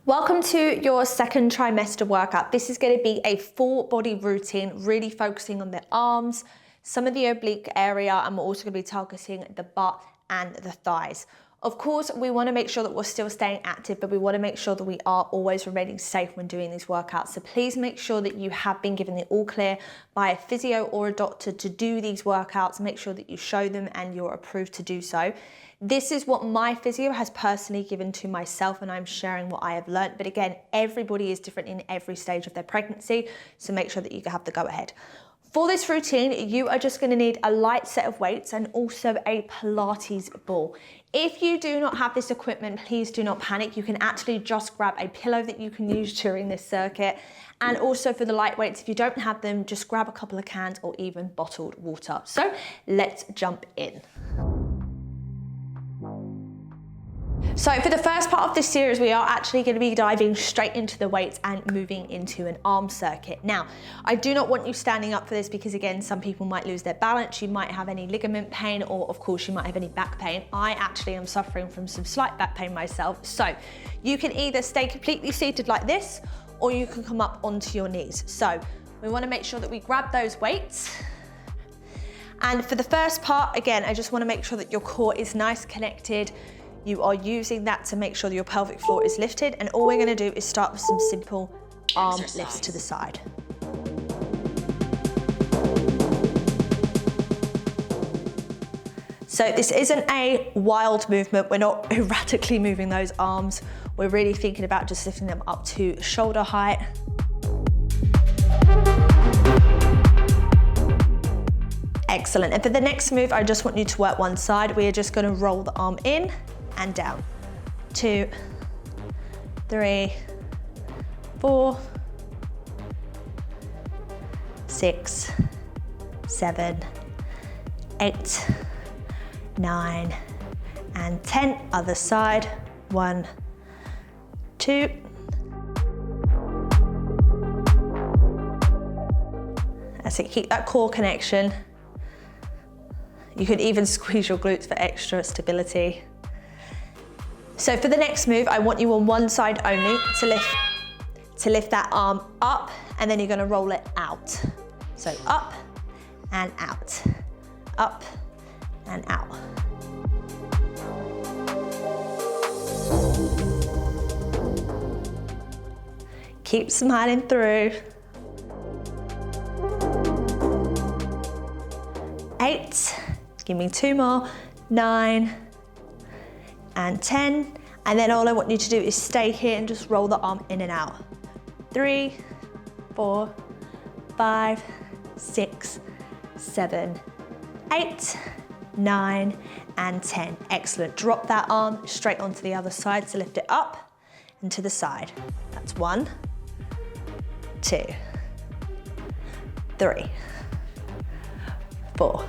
Welcome to your second trimester workout. This is going to be a full body routine, really focusing on the arms, some of the oblique area, and we're also going to be targeting the butt and the thighs. Of course, we want to make sure that we're still staying active, but we want to make sure that we are always remaining safe when doing these workouts. So please make sure that you have been given the all clear by a physio or a doctor to do these workouts. Make sure that you show them and you're approved to do so. This is what my physio has personally given to myself, and I'm sharing what I have learned. But again, everybody is different in every stage of their pregnancy, so make sure that you have the go ahead. For this routine, you are just going to need a light set of weights and also a Pilates ball. If you do not have this equipment, please do not panic. You can actually just grab a pillow that you can use during this circuit. And also for the light weights, if you don't have them, just grab a couple of cans or even bottled water. So let's jump in. So for the first part of this series, we are actually going to be diving straight into the weights and moving into an arm circuit. Now, I do not want you standing up for this because again, some people might lose their balance, you might have any ligament pain, or of course you might have any back pain. I actually am suffering from some slight back pain myself. So you can either stay completely seated like this, or you can come up onto your knees. So we want to make sure that we grab those weights. And for the first part, again, I just want to make sure that your core is nice, connected. You are using that to make sure that your pelvic floor is lifted, and all we're going to do is start with some simple arm lifts to the side. So this isn't a wild movement, we're not erratically moving those arms, we're really thinking about just lifting them up to shoulder height. Excellent, and for the next move, I just want you to work one side. We are just going to roll the arm in and down. 2, 3, 4, 6, 7, 8, 9, and 10. Other side. 1, 2. That's it, keep that core connection. You could even squeeze your glutes for extra stability. So for the next move, I want you on one side only to lift that arm up, and then you're going to roll it out. So up and out, up and out. Keep smiling through. 8, give me 2 more, 9, and 10, and then all I want you to do is stay here and just roll the arm in and out. 3, 4, 5, 6, 7, 8, 9, and 10. Excellent. Drop that arm straight onto the other side, so lift it up and to the side. That's 1, 2, 3, 4.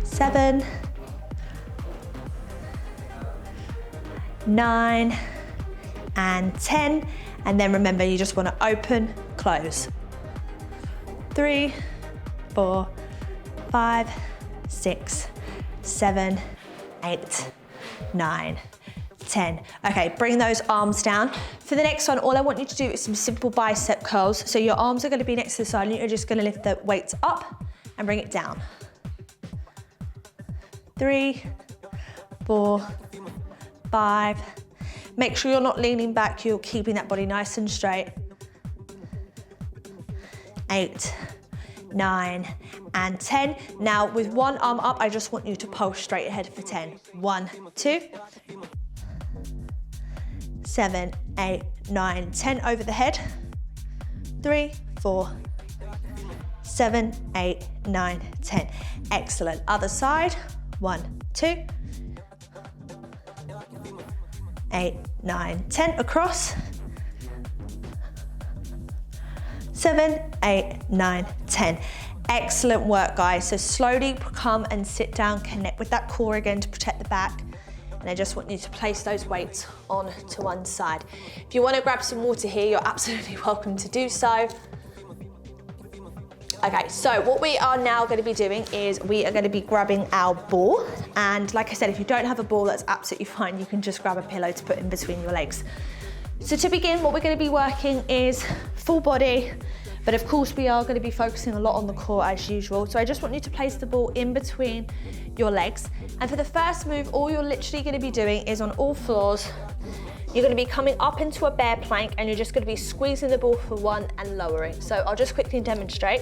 7, 9, and 10. And then remember, you just want to open, close. 3, 4, 5, 6, 7, 8, 9, 10. Okay, bring those arms down. For the next one, all I want you to do is some simple bicep curls. So your arms are going to be next to the side, and you're just going to lift the weights up and bring it down. 3, 4, 5. Make sure you're not leaning back, you're keeping that body nice and straight. 8, 9, and 10. Now with one arm up, I just want you to pulse straight ahead for 10. 1, 2, 7, 8, 9, 10 over the head. 3, 4, 7, 8, 9, 10. Excellent. Other side. 1, 2, 8, 9, 10 across. 7, 8, 9, 10. Excellent work, guys. So slowly come and sit down, connect with that core again to protect the back. And I just want you to place those weights on to one side. If you want to grab some water here, you're absolutely welcome to do so. Okay, so what we are now going to be doing is we are going to be grabbing our ball. And like I said, if you don't have a ball, that's absolutely fine. You can just grab a pillow to put in between your legs. So to begin, what we're going to be working is full body, but of course we are going to be focusing a lot on the core as usual. So I just want you to place the ball in between your legs. And for the first move, all you're literally going to be doing is on all floors, you're going to be coming up into a bear plank and you're just going to be squeezing the ball for one and lowering. So I'll just quickly demonstrate.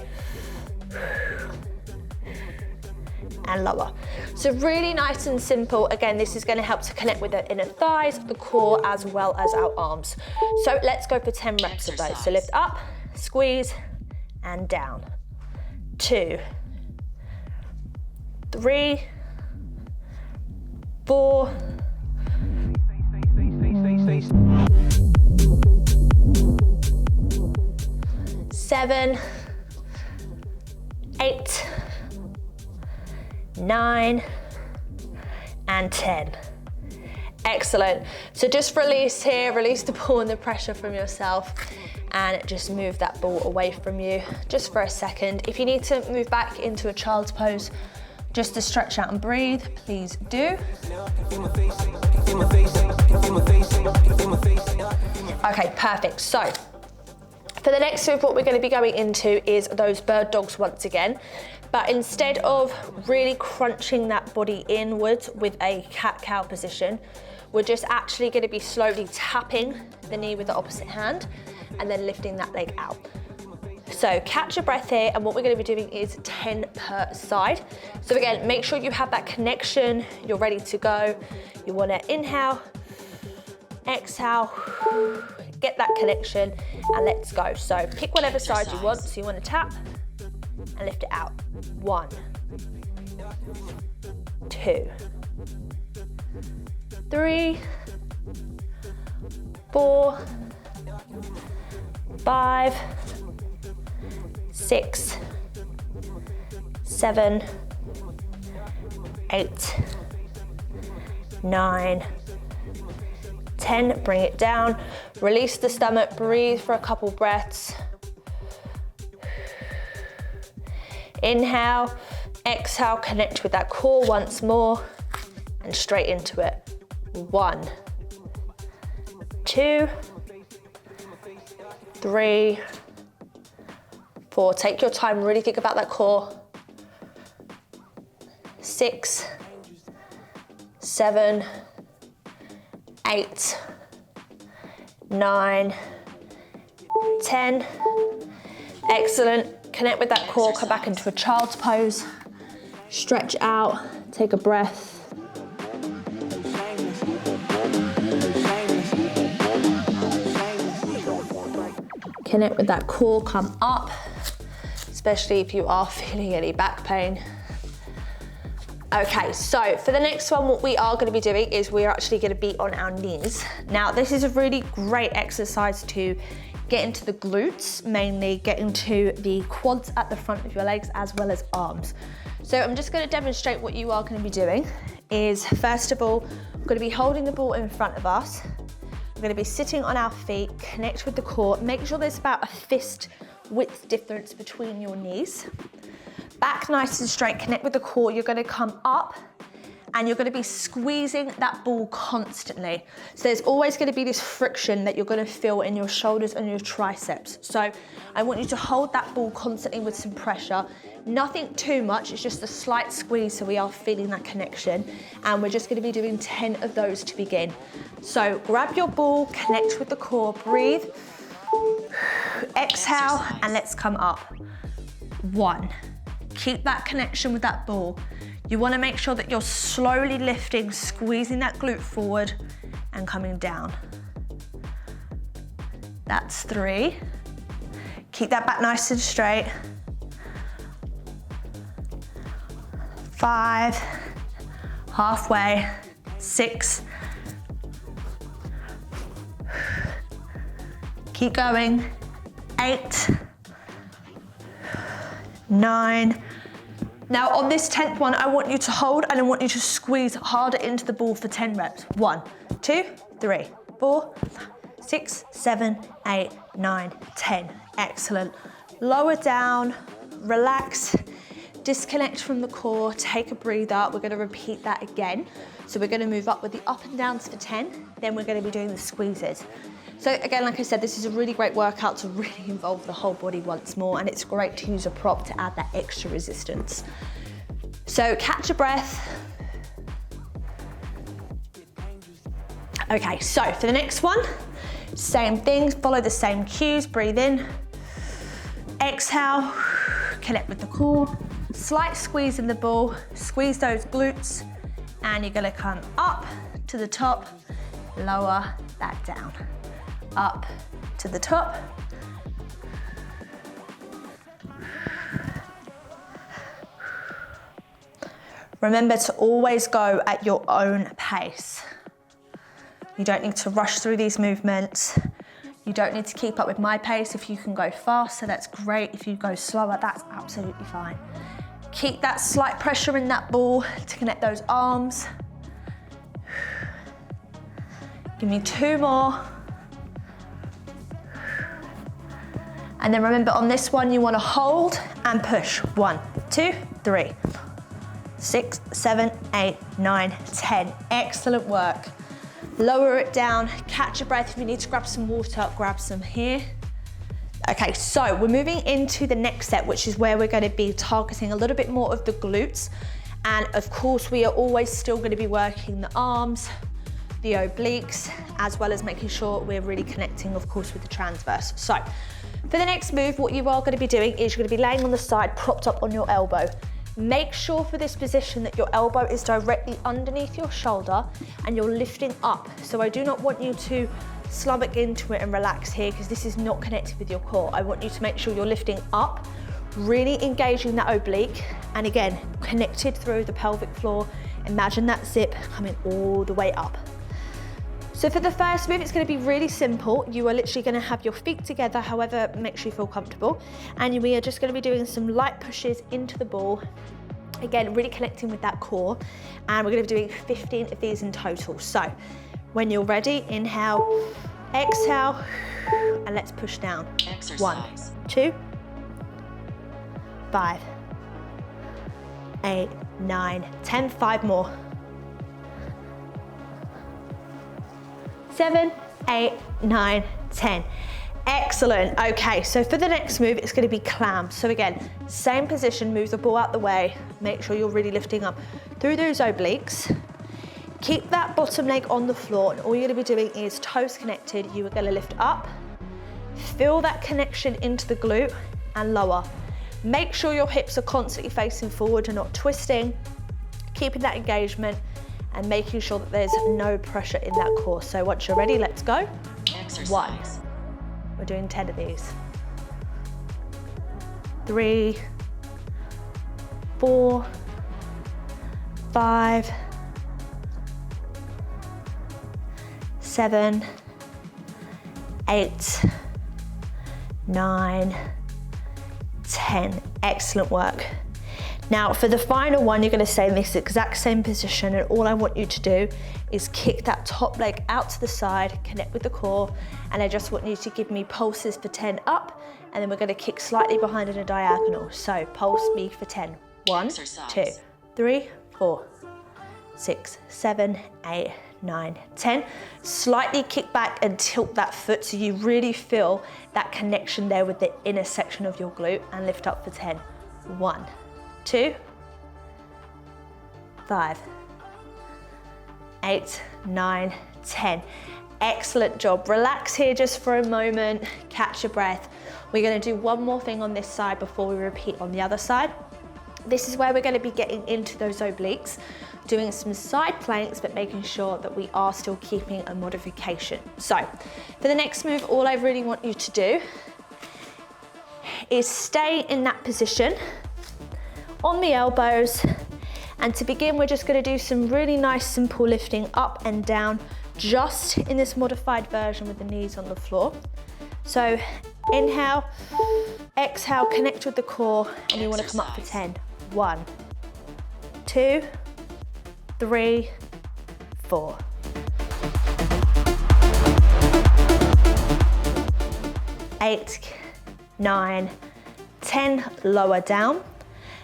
And lower. So really nice and simple. Again, this is going to help to connect with the inner thighs, the core, as well as our arms. So let's go for 10 reps of those. So lift up, squeeze, and down. 2, 3, 4, 7, 8, 9, and 10. Excellent. So just release here, release the ball and the pressure from yourself, and just move that ball away from you just for a second. If you need to move back into a child's pose just to stretch out and breathe, please do. Okay, perfect. So for the next move, what we're going to be going into is those bird dogs once again. But instead of really crunching that body inwards with a cat-cow position, we're just actually going to be slowly tapping the knee with the opposite hand and then lifting that leg out. So catch your breath here, and what we're going to be doing is 10 per side. So again, make sure you have that connection, you're ready to go. You want to inhale, exhale, get that connection, and let's go. So pick whatever side you want. So you want to tap and lift it out. 1, 2, 3, 4, 5, 6, 7, 8, 9, 10. Bring it down, release the stomach, breathe for a couple breaths. Inhale, exhale, connect with that core once more, and straight into it. 1, 2, 3, 4. Take your time, really think about that core. 6, 7, 8, 9, 10. Excellent. Connect with that core, come back into a child's pose. Stretch out, take a breath. Connect with that core, come up, especially if you are feeling any back pain. Okay, so for the next one, what we are going to be doing is we are actually going to be on our knees. Now, this is a really great exercise to get into the glutes, mainly get into the quads at the front of your legs, as well as arms. So I'm just going to demonstrate what you are going to be doing is, first of all, we're going to be holding the ball in front of us. We're going to be sitting on our feet, connect with the core, make sure there's about a fist width difference between your knees. Back nice and straight, connect with the core. You're going to come up and you're going to be squeezing that ball constantly. So there's always going to be this friction that you're going to feel in your shoulders and your triceps. So I want you to hold that ball constantly with some pressure. Nothing too much, it's just a slight squeeze so we are feeling that connection. And we're just going to be doing 10 of those to begin. So grab your ball, connect with the core, breathe, exhale, and let's come up. 1. Keep that connection with that ball. You want to make sure that you're slowly lifting, squeezing that glute forward and coming down. That's 3. Keep that back nice and straight. 5, halfway, 6. Keep going. 8, 9. Now on this 10th one, I want you to hold and I want you to squeeze harder into the ball for 10 reps. 1, 2, 3, 4, 6, 7, 8, 9, 10. Excellent. Lower down, relax, disconnect from the core, take a breather. We're gonna repeat that again. So we're gonna move up with the up and downs for 10, then we're gonna be doing the squeezes. So again, like I said, this is a really great workout to really involve the whole body once more, and it's great to use a prop to add that extra resistance. So catch your breath. Okay, so for the next one, same thing, follow the same cues, breathe in, exhale, connect with the core, slight squeeze in the ball, squeeze those glutes, and you're gonna come up to the top, lower that down. Up to the top. Remember to always go at your own pace. You don't need to rush through these movements. You don't need to keep up with my pace. If you can go faster, that's great. If you go slower, that's absolutely fine. Keep that slight pressure in that ball to connect those arms. Give me 2 more. And then remember on this one, you wanna hold and push. 1, 2, 3, 6, 7, 8, 9, 10. Excellent work. Lower it down, catch your breath. If you need to grab some water, grab some here. Okay, so we're moving into the next set, which is where we're gonna be targeting a little bit more of the glutes. And of course, we are always still gonna be working the arms, the obliques, as well as making sure we're really connecting, of course, with the transverse. So for the next move, what you are gonna be doing is you're gonna be laying on the side, propped up on your elbow. Make sure for this position that your elbow is directly underneath your shoulder and you're lifting up. So I do not want you to stomach into it and relax here, because this is not connected with your core. I want you to make sure you're lifting up, really engaging that oblique, and again, connected through the pelvic floor. Imagine that zip coming all the way up. So for the first move, it's gonna be really simple. You are literally gonna have your feet together, however makes you feel comfortable. And we are just gonna be doing some light pushes into the ball. Again, really connecting with that core. And we're gonna be doing 15 of these in total. So when you're ready, inhale, exhale, and let's push down. Exercise. 1, 2, 5, 8, 9, 10, 5 more. 7, 8, 9, 10. Excellent. Okay, so for the next move, it's gonna be clam. So again, same position, move the ball out the way. Make sure you're really lifting up through those obliques. Keep that bottom leg on the floor, and all you're gonna be doing is toes connected. You are gonna lift up, feel that connection into the glute, and lower. Make sure your hips are constantly facing forward and not twisting, keeping that engagement, and making sure that there's no pressure in that core. So once you're ready, let's go. Exercise. 1. We're doing 10 of these. 3, 4, 5, 7, 8, 9, 10. Excellent work. Now for the final one, you're gonna stay in this exact same position, and all I want you to do is kick that top leg out to the side, connect with the core, and I just want you to give me pulses for 10 up, and then we're gonna kick slightly behind in a diagonal. So pulse me for 10. 1, 2, 3, 4, 6, 7, 8, 9, 10. Slightly kick back and tilt that foot so you really feel that connection there with the inner section of your glute, and lift up for 10. 1, 2, 5, 8, 9, 10. Excellent job. Relax here just for a moment, catch your breath. We're gonna do one more thing on this side before we repeat on the other side. This is where we're gonna be getting into those obliques, doing some side planks, but making sure that we are still keeping a modification. So for the next move, all I really want you to do is stay in that position on the elbows, and to begin, we're just gonna do some really nice simple lifting up and down, just in this modified version with the knees on the floor. So inhale, exhale, connect with the core, and you wanna come up for 10. 1, 2, 3, 4. 8, 9, 10. 10, lower down.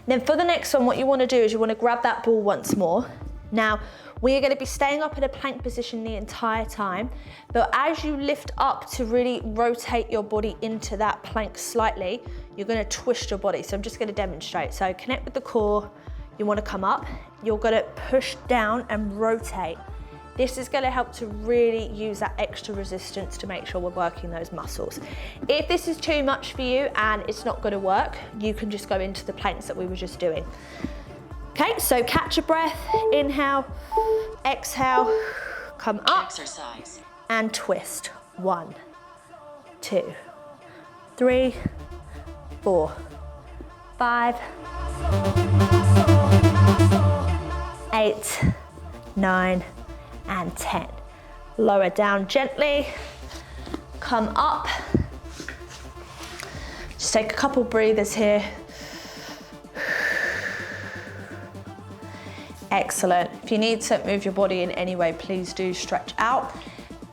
Then for the next one, what you wanna do is you wanna grab that ball once more. Now, we are gonna be staying up in a plank position the entire time, but as you lift up to really rotate your body into that plank slightly, you're gonna twist your body. So I'm just gonna demonstrate. So connect with the core, you wanna come up, you're gonna push down and rotate. This is gonna help to really use that extra resistance to make sure we're working those muscles. If this is too much for you and it's not gonna work, you can just go into the planks that we were just doing. Okay, so catch a breath, inhale, exhale, come up, exercise, and twist. 1, 2, 3, 4, 5, 8, 9, and 10. Lower down gently, come up. Just take a couple breathers here. Excellent. If you need to move your body in any way, please do stretch out.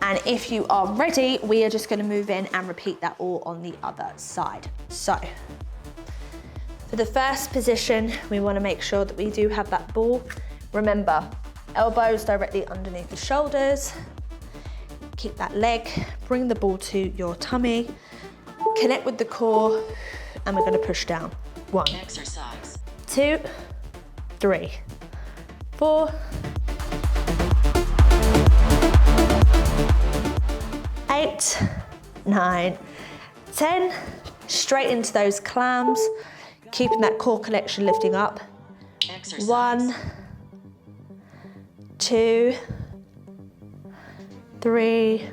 And if you are ready, we are just gonna move in and repeat that all on the other side. So, for the first position, we wanna make sure that we do have that ball. Remember, elbows directly underneath the shoulders. Keep that leg, bring the ball to your tummy, connect with the core, and we're gonna push down. 1, exercise, 2, 3, 4, 8, 9, 10. Straight into those clams, keeping that core connection lifting up. Exercise. 1, 2, 3,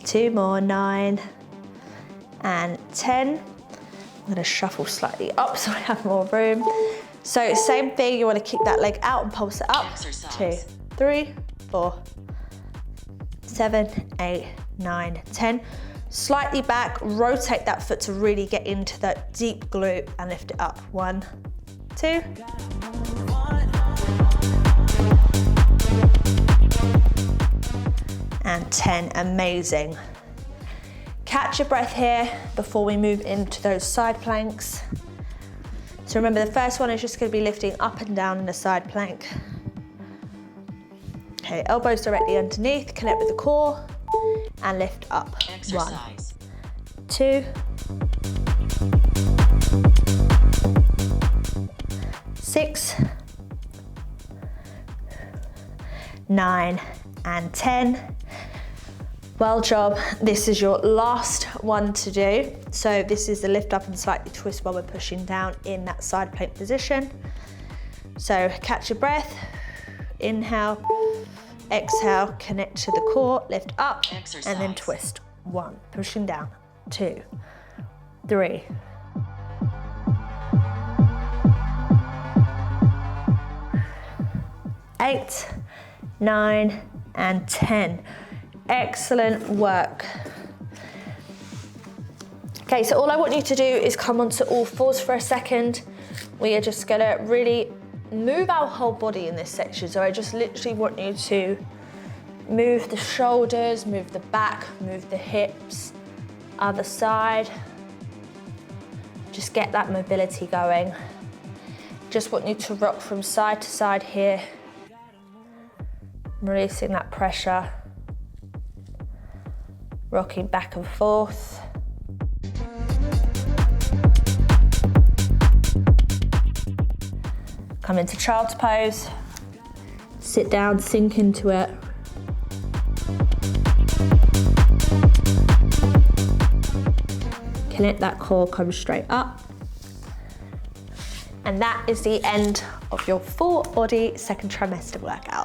2 more, 9 and 10. I'm gonna shuffle slightly up so I have more room. So same thing, you wanna kick that leg out and pulse it up. Exercise. 2, 3, 4, 7, 8, 9, 10. Slightly back, rotate that foot to really get into that deep glute and lift it up. 1, 2. And 10, amazing. Catch your breath here before we move into those side planks. So remember, the first one is just gonna be lifting up and down in a side plank. Okay, elbows directly underneath, connect with the core, and lift up. Exercise. 1, 2, 6, 9, and 10. Well job. This is your last one to do. So this is the lift up and slightly twist while we're pushing down in that side plank position. So catch your breath, inhale, exhale, connect to the core, lift up, exercise, and then twist. 1, pushing down, 2, 3, 8, 9, and 10. Excellent work. Okay, so all I want you to do is come onto all fours for a second. We are just gonna really move our whole body in this section. So I just literally want you to move the shoulders, move the back, move the hips, other side. Just get that mobility going. Just want you to rock from side to side here, releasing that pressure. Rocking back and forth. Come into child's pose. Sit down, sink into it. Connect that core, come straight up. And that is the end of your full body second trimester workout.